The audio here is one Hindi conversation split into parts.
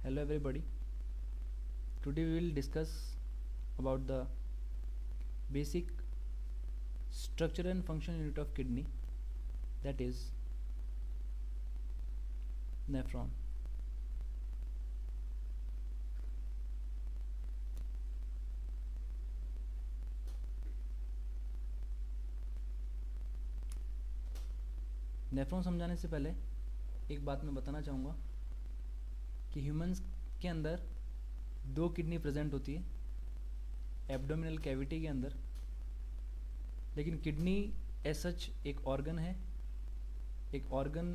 Hello everybody. Today we will discuss about the basic structure and function unit of kidney, that is nephron. Nephron समझाने से पहले एक बात मैं बताना चाहूँगा कि ह्यूमंस के अंदर दो किडनी प्रेजेंट होती है एब्डोमिनल कैविटी के अंदर, लेकिन किडनी एज सच एक ऑर्गन है। एक ऑर्गन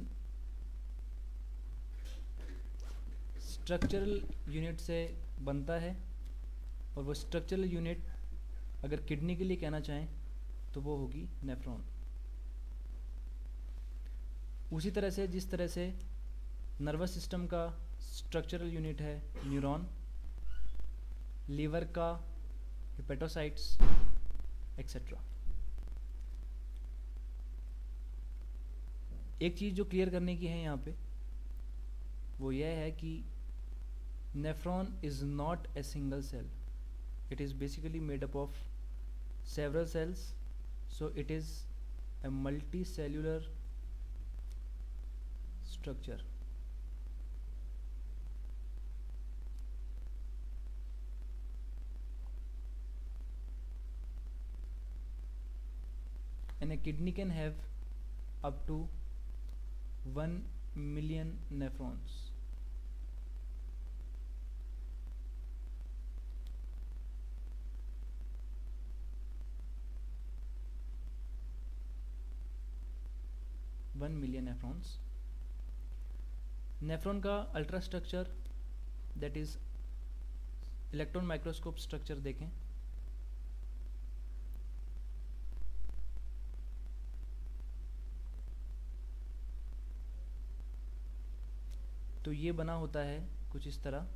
स्ट्रक्चरल यूनिट से बनता है और वो स्ट्रक्चरल यूनिट अगर किडनी के लिए कहना चाहें तो वो होगी नेफ्रॉन। उसी तरह से जिस तरह से नर्वस सिस्टम का स्ट्रक्चरल यूनिट है न्यूरॉन, लीवर का हेपेटोसाइट्स एक्सेट्रा। एक चीज़ जो क्लियर करने की है यहाँ पे वो यह है कि nephron is not a single cell, it is basically made up of several cells, so it is a multi cellular structure. And a kidney can have up to 1 million nephrons. Nephron का ultra structure that is electron microscope structure देखें तो ये बना होता है कुछ इस तरह।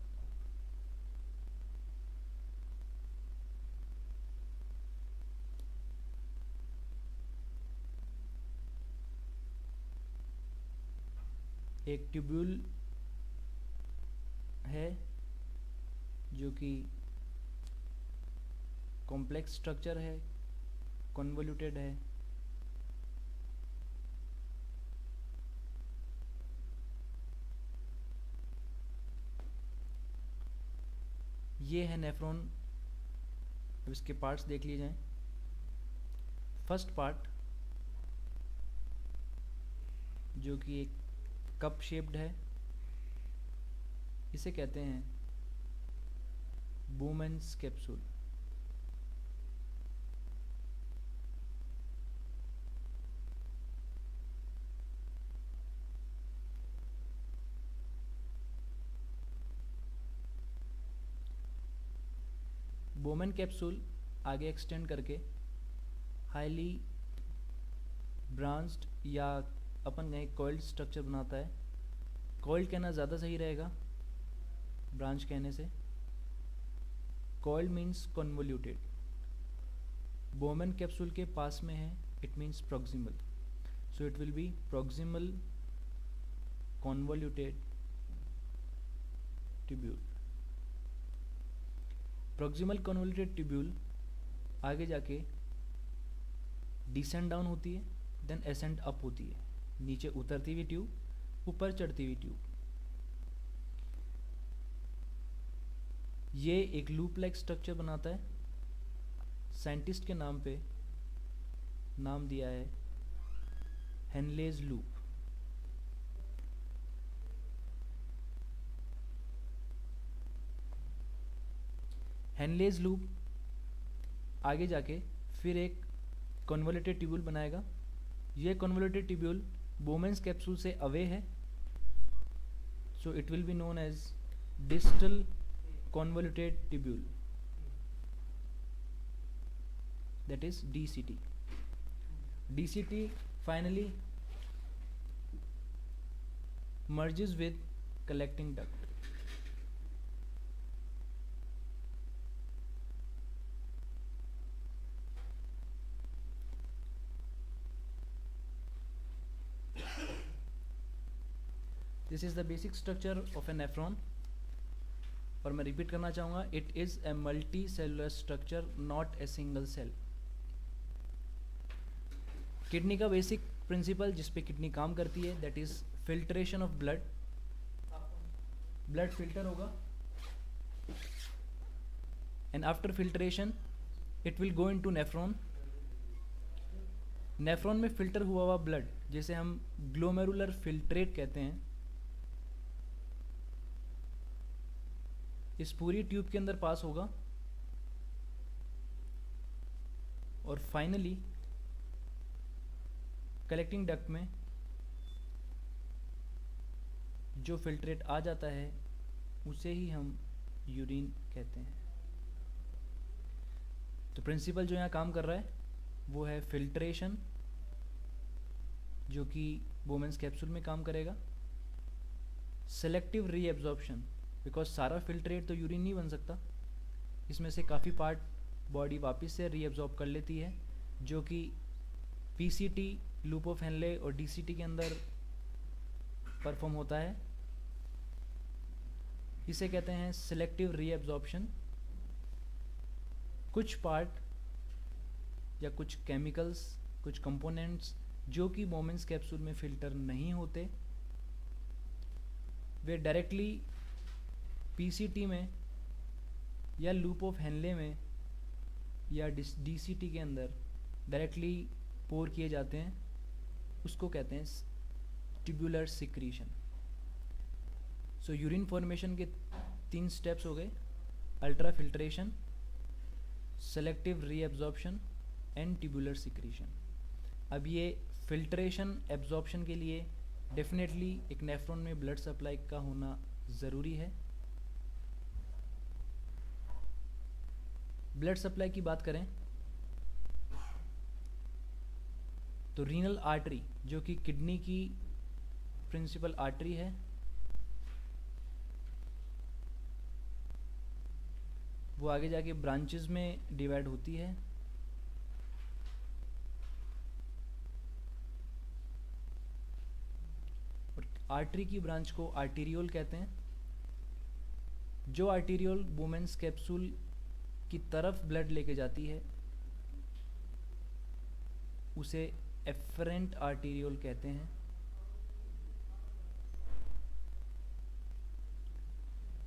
एक ट्यूब्यूल है जो कि कॉम्प्लेक्स स्ट्रक्चर है, कन्वोल्यूटेड है। ये है नेफ्रॉन। अब इसके पार्ट्स देख लिए जाएं। फर्स्ट पार्ट जो कि एक कप शेप्ड है, इसे कहते हैं बोमेन्स कैप्सूल। बोमेन कैप्सूल आगे एक्सटेंड करके हाईली ब्रांच्ड या अपन कहें कॉइल्ड स्ट्रक्चर बनाता है। कॉइल्ड कहना ज़्यादा सही रहेगा ब्रांच कहने से। Coiled means convoluted. Bowman capsule के पास में है, it means proximal, so it will B proximal convoluted tubule. Proximal convoluted tubule आगे जाके डिसेंड डाउन होती है, देन एसेंड अप होती है। नीचे उतरती हुई ट्यूब, ऊपर चढ़ती हुई ट्यूब। ये एक लूप लाइक स्ट्रक्चर बनाता है। साइंटिस्ट के नाम पे नाम दिया है हेनलेज लूप। हेनलेज लूप आगे जाके फिर एक कन्वोल्यूटेड ट्यूब्यूल बनाएगा। ये कन्वोल्यूटेड ट्यूब्यूल बोमेन्स कैप्सूल से अवे है, so it will be known as distal convoluted tubule, that is DCT. DCT finally merges with collecting duct. This is the basic structure of a nephron. और मैं रिपीट करना चाहूँगा, it is a multi cellular structure not a single cell. Kidney का बेसिक प्रिंसिपल जिस पे किडनी काम करती है that is filtration of blood. Blood filter होगा and after filtration it will go into nephron. Nephron में फिल्टर हुआ हुआ ब्लड जिसे हम ग्लोमेरुलर फिल्ट्रेट कहते हैं, इस पूरी ट्यूब के अंदर पास होगा और फाइनली कलेक्टिंग डक्ट में जो फिल्ट्रेट आ जाता है उसे ही हम यूरिन कहते हैं। तो प्रिंसिपल जो यहाँ काम कर रहा है वो है फिल्ट्रेशन, जो कि वोमेंस कैप्सूल में काम करेगा। सेलेक्टिव रीएब्जॉर्प्शन, बिकॉज सारा फिल्ट्रेट तो यूरिन नहीं बन सकता, इसमें से काफ़ी पार्ट बॉडी वापस से रीएब्जॉर्ब कर लेती है, जो कि पीसीटी, लूप ऑफ हेनले और डीसीटी के अंदर परफॉर्म होता है। इसे कहते हैं सिलेक्टिव रीएब्जॉर्प्शन। कुछ पार्ट या कुछ केमिकल्स, कुछ कंपोनेंट्स जो कि वोमेंस कैप्सूल में फिल्टर नहीं होते, वे डायरेक्टली पीसीटी में या लूप ऑफ हेनले में या डीसीटी के अंदर डायरेक्टली पोर किए जाते हैं। उसको कहते हैं ट्यूबुलर सिक्रीशन। सो यूरिन फॉर्मेशन के 3 स्टेप्स हो गए, ultra filtration, selective reabsorption and tubular secretion. अब ये फिल्ट्रेशन एब्जॉर्प्शन के लिए डेफिनेटली एक नेफ्रॉन में ब्लड सप्लाई का होना ज़रूरी है। ब्लड सप्लाई की बात करें तो रीनल आर्टरी, जो कि किडनी की प्रिंसिपल आर्टरी है, वो आगे जाके ब्रांचेस में डिवाइड होती है। और आर्टरी की ब्रांच को आर्टीरियोल कहते हैं। जो आर्टीरियोल वुमेन्स कैप्सूल की तरफ ब्लड लेके जाती है उसे एफरेंट आर्टीरियोल कहते हैं।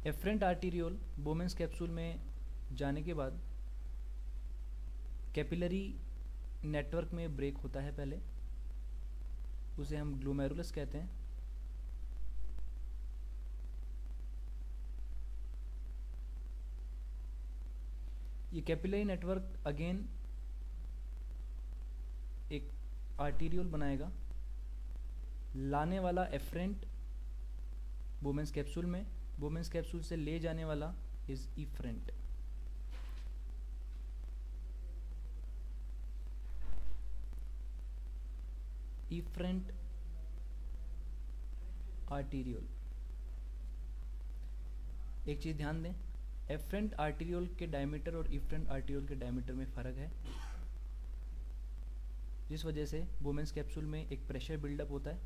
एफरेंट आर्टीरियोल वुमेन्स कैप्सूल में जाने के बाद कैपिलरी नेटवर्क में ब्रेक होता है पहले, उसे हम ग्लोमेरुलस कहते हैं। ये कैपिलरी नेटवर्क अगेन एक आर्टीरियोल बनाएगा, लाने वाला एफरेंट वुमेन्स कैप्सूल में, वुमेन्स कैप्सूल से ले जाने वाला इज इफरेंट। Efferent arteriole. एक चीज ध्यान दें, एफरेंट आर्टीरियोल के डायमीटर और इफरेंट आर्टीरियोल के डायमीटर में फ़र्क है, जिस वजह से वुमेन्स कैप्सूल में एक प्रेशर बिल्डअप होता है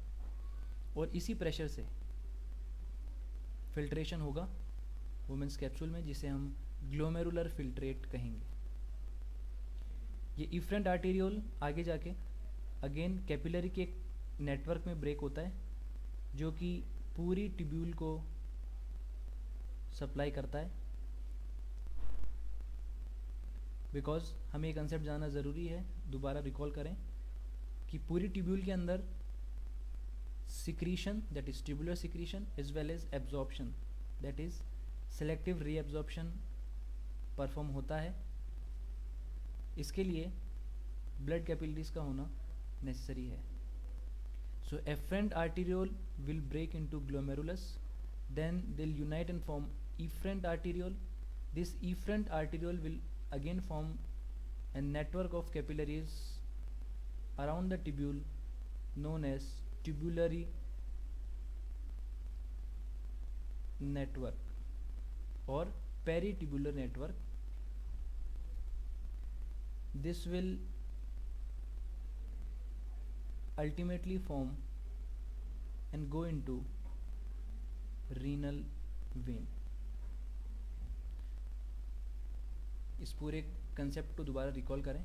और इसी प्रेशर से फिल्ट्रेशन होगा वुमेन्स कैप्सूल में, जिसे हम ग्लोमेरुलर फिल्ट्रेट कहेंगे। ये इफरेंट आर्टीरियोल आगे जाके अगेन कैपिलरी के एक नेटवर्क में ब्रेक होता है, जो कि पूरी ट्यूब्यूल को सप्लाई करता है। बिकॉज हमें एक कंसेप्ट जानना ज़रूरी है, दोबारा रिकॉल करें कि पूरी ट्यूब्यूल के अंदर secretion, that is tubular secretion, as well as absorption, that is selective reabsorption perform होता है। इसके लिए ब्लड कैपिलरीज का होना नेसेसरी है। So efferent arteriole will break into glomerulus, then they'll unite and form efferent arteriole. This efferent arteriole will again form a network of capillaries around the tubule known as tubulary network or peritubular network. This will ultimately form and go into renal vein. इस पूरे कंसेप्ट को दोबारा रिकॉल करें.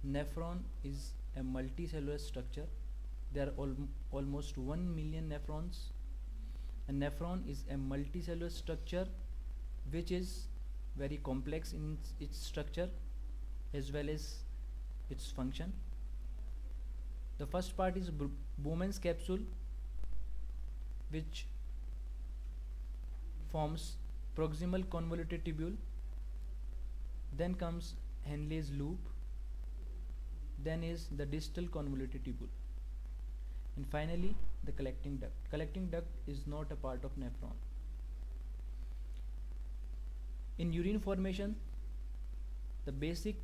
Nephron is a multicellular structure. There are almost 1 million nephrons. A nephron is a multicellular structure which is very complex in its structure as well as its function. The first part is Bowman's capsule, which forms proximal convoluted tubule. Then comes Henle's loop. Then is the distal convoluted tubule, and finally the collecting duct. Collecting duct is not a part of nephron. In urine formation, the basic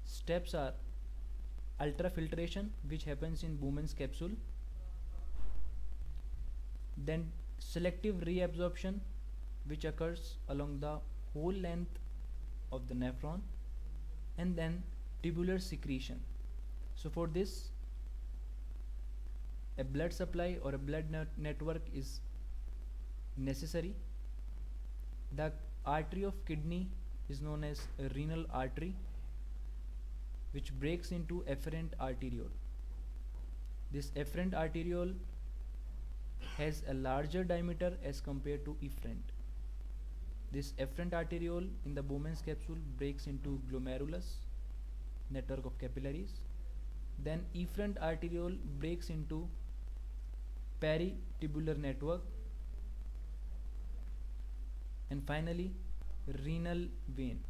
steps are ultrafiltration, which happens in Bowman's capsule, then selective reabsorption, which occurs along the whole length of the nephron, and then tubular secretion. So for this, a blood supply or a blood network is necessary. The artery of kidney is known as a renal artery, which breaks into afferent arteriole. This afferent arteriole has a larger diameter as compared to efferent. This afferent arteriole in the Bowman's capsule breaks into glomerulus, network of capillaries. Then efferent arteriole breaks into peritubular network, and finally renal vein.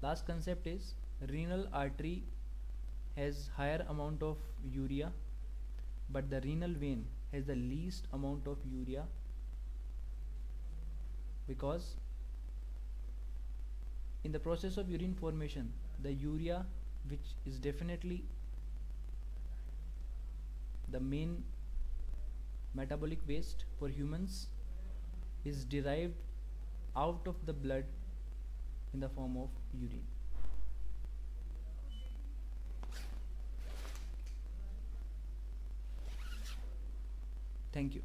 Last concept is renal artery has higher amount of urea, but the renal vein has the least amount of urea, because in the process of urine formation, the urea, which is definitely the main metabolic waste for humans, is derived out of the blood in the form of urine. Thank you.